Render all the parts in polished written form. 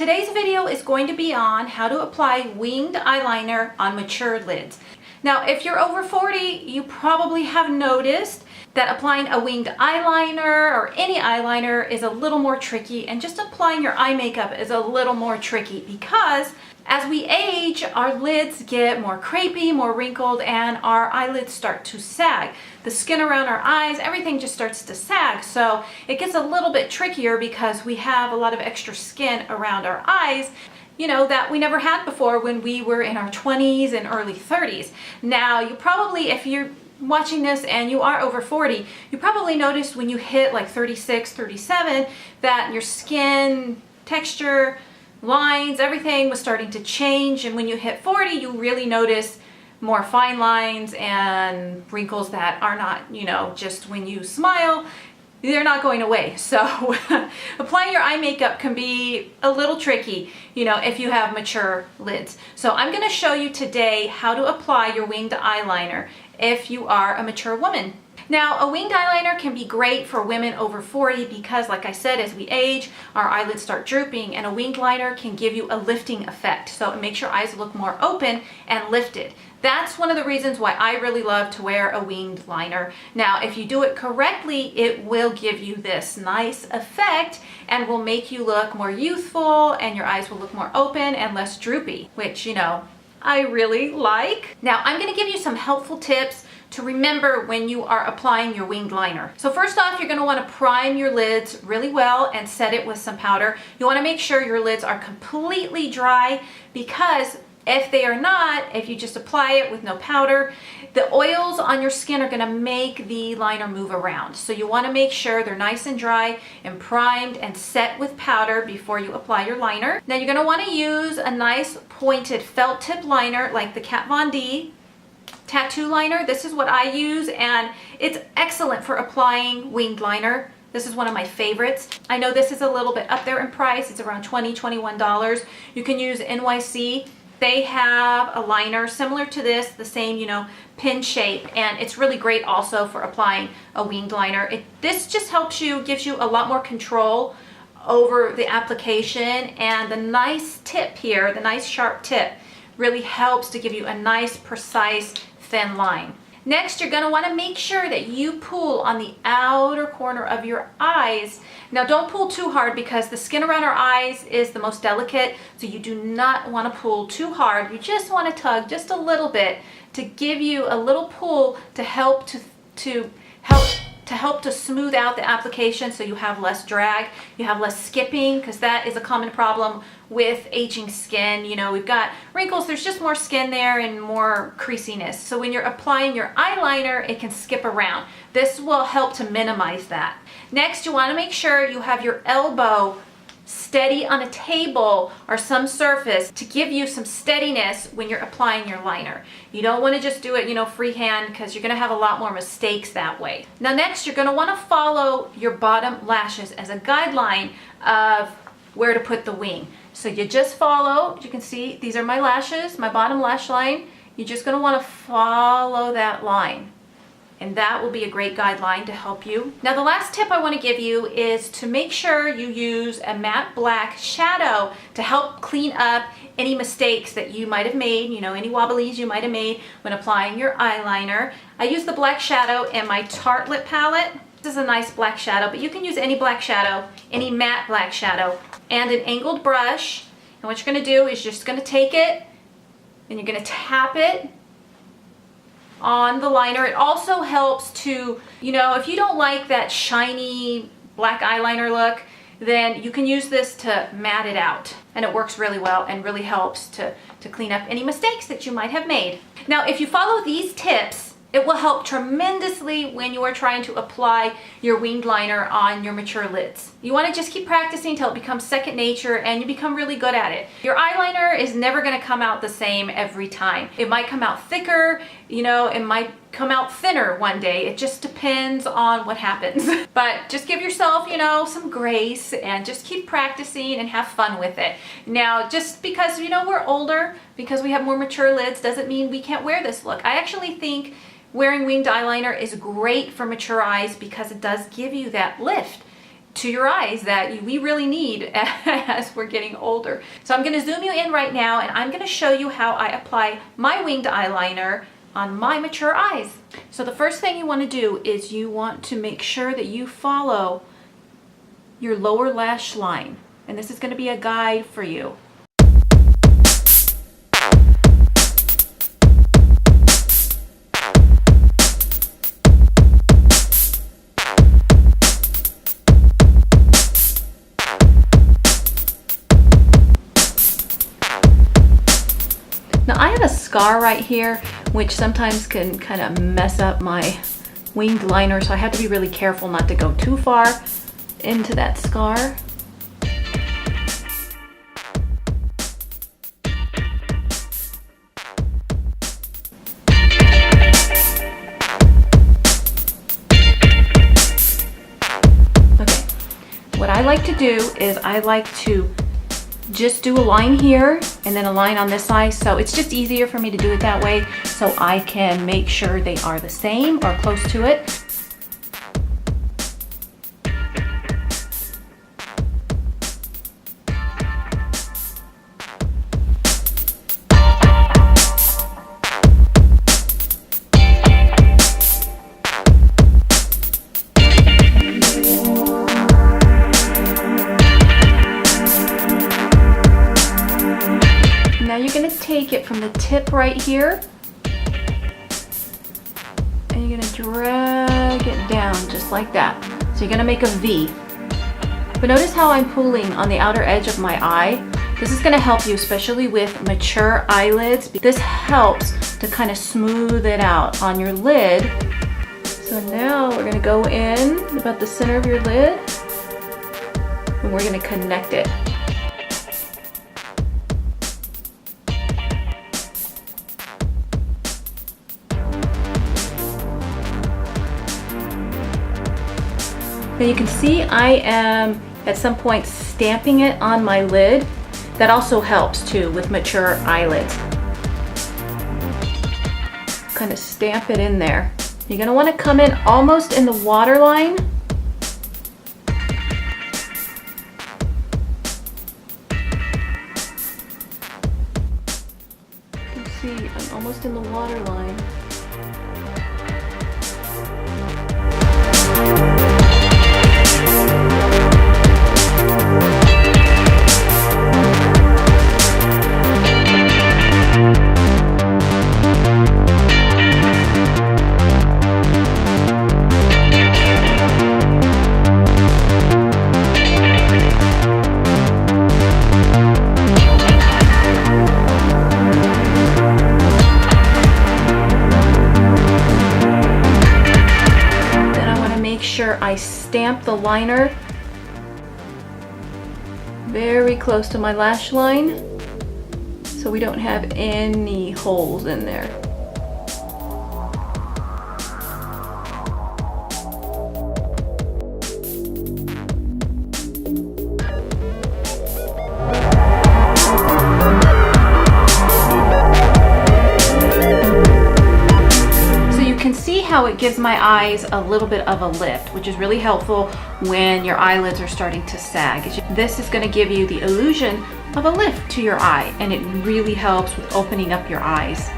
Today's video is going to be on how to apply winged eyeliner on mature lids. Now, if you're over 40, you probably have noticed that applying a winged eyeliner or any eyeliner is a little more tricky, and just applying your eye makeup is a little more tricky because as we age, our lids get more crepey, more wrinkled, and our eyelids start to sag. The skin around our eyes, everything just starts to sag. So it gets a little bit trickier because we have a lot of extra skin around our eyes, you know, that we never had before when we were in our 20s and early 30s. Now, you probably, if you're watching this and you are over 40, you probably noticed when you hit like 36, 37, that your skin texture, lines, everything was starting to change. And when you hit 40, you really notice more fine lines and wrinkles that are not, you know, just when you smile, they're not going away. So applying your eye makeup can be a little tricky, you know, if you have mature lids. So I'm going to show you today how to apply your winged eyeliner if you are a mature woman. Now, a winged eyeliner can be great for women over 40 because, like I said, as we age, our eyelids start drooping, and a winged liner can give you a lifting effect. So it makes your eyes look more open and lifted. That's one of the reasons why I really love to wear a winged liner. Now, if you do it correctly, it will give you this nice effect and will make you look more youthful, and your eyes will look more open and less droopy, which, you know, I really like. Now, I'm going to give you some helpful tips to remember when you are applying your winged liner. So first off, you're going to want to prime your lids really well and set it with some powder. You want to make sure your lids are completely dry, because if they are not, if you just apply it with no powder, the oils on your skin are going to make the liner move around. So you want to make sure they're nice and dry and primed and set with powder before you apply your liner. Now, you're going to want to use a nice pointed felt tip liner like the Kat Von D tattoo liner. This is what I use, and it's excellent for applying winged liner. This is one of my favorites. I know this is a little bit up there in price. It's around $20, $21. You can use NYC. They have a liner similar to this, the same, you know, pin shape, and it's really great also for applying a winged liner. This just helps you, gives you a lot more control over the application, and the nice tip here, the nice sharp tip, really helps to give you a nice, precise, thin line. Next, you're going to want to make sure that you pull on the outer corner of your eyes. Now, don't pull too hard because the skin around our eyes is the most delicate, so you do not want to pull too hard. You just want to tug just a little bit to give you a little pull to help to smooth out the application, so you have less drag, you have less skipping, because that is a common problem with aging skin. You know, we've got wrinkles, there's just more skin there and more creasiness. So when you're applying your eyeliner, it can skip around. This will help to minimize that. Next, you want to make sure you have your elbow steady on a table or some surface to give you some steadiness when you're applying your liner. You don't want to just do it, you know, freehand, because you're going to have a lot more mistakes that way. Now, next, you're going to want to follow your bottom lashes as a guideline of where to put the wing. So you just follow, you can see these are my lashes, my bottom lash line. You're just going to want to follow that line, and that will be a great guideline to help you. Now, the last tip I want to give you is to make sure you use a matte black shadow to help clean up any mistakes that you might have made, you know, any wobblies you might have made when applying your eyeliner. I use the black shadow in my Tarte lip palette. This is a nice black shadow, but you can use any black shadow, any matte black shadow, and an angled brush. And what you're going to do is you're just going to take it and you're going to tap it on the liner. It also helps to, you know, if you don't like that shiny black eyeliner look, then you can use this to matte it out, and it works really well and really helps to clean up any mistakes that you might have made. Now, if you follow these tips, it will help tremendously when you are trying to apply your winged liner on your mature lids. You want to just keep practicing until it becomes second nature and you become really good at it. Your eyeliner is never going to come out the same every time. It might come out thicker, you know, it might come out thinner one day. It just depends on what happens. But just give yourself, you know, some grace and just keep practicing and have fun with it. Now, just because, you know, we're older, because we have more mature lids, doesn't mean we can't wear this look. I actually think wearing winged eyeliner is great for mature eyes because it does give you that lift. to your eyes that we really need as we're getting older. So I'm going to zoom you in right now, and I'm going to show you how I apply my winged eyeliner on my mature eyes. So the first thing you want to do is you want to make sure that you follow your lower lash line, and this is going to be a guide for you. Now I have a scar right here, which sometimes can kind of mess up my winged liner, so I have to be really careful not to go too far into that scar. Okay, what I like to do is I like to just do a line here and then a line on this side, so it's just easier for me to do it that way so I can make sure they are the same or close to it. Now you're going to take it from the tip right here, and you're going to drag it down just like that. So you're going to make a V. But notice how I'm pulling on the outer edge of my eye. This is going to help you, especially with mature eyelids. This helps to kind of smooth it out on your lid. So now we're going to go in about the center of your lid, and we're going to connect it. Now you can see I am at some point stamping it on my lid. That also helps too with mature eyelids. Kind of stamp it in there. You're going to want to come in almost in the waterline. You can see I'm almost in the waterline. I stamp the liner very close to my lash line so we don't have any holes in there. How it gives my eyes a little bit of a lift, which is really helpful when your eyelids are starting to sag. This is going to give you the illusion of a lift to your eye, and it really helps with opening up your eyes.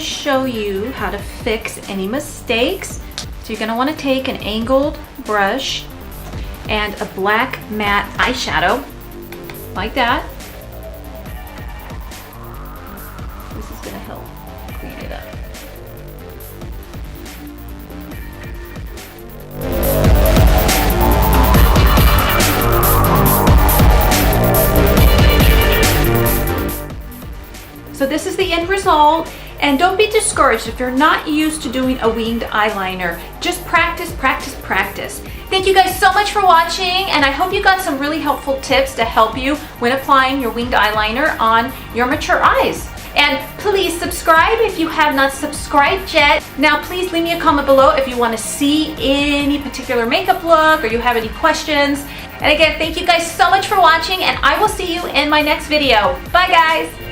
Show you how to fix any mistakes. So you're going to want to take an angled brush and a black matte eyeshadow like that. This is going to help clean it up. So this is the end result, And don't be discouraged if you're not used to doing a winged eyeliner. Just practice, practice, practice. Thank you guys so much for watching, and I hope you got some really helpful tips to help you when applying your winged eyeliner on your mature eyes. And please subscribe if you have not subscribed yet. Now please leave me a comment below if you want to see any particular makeup look or you have any questions. And again, thank you guys so much for watching, and I will see you in my next video. Bye guys!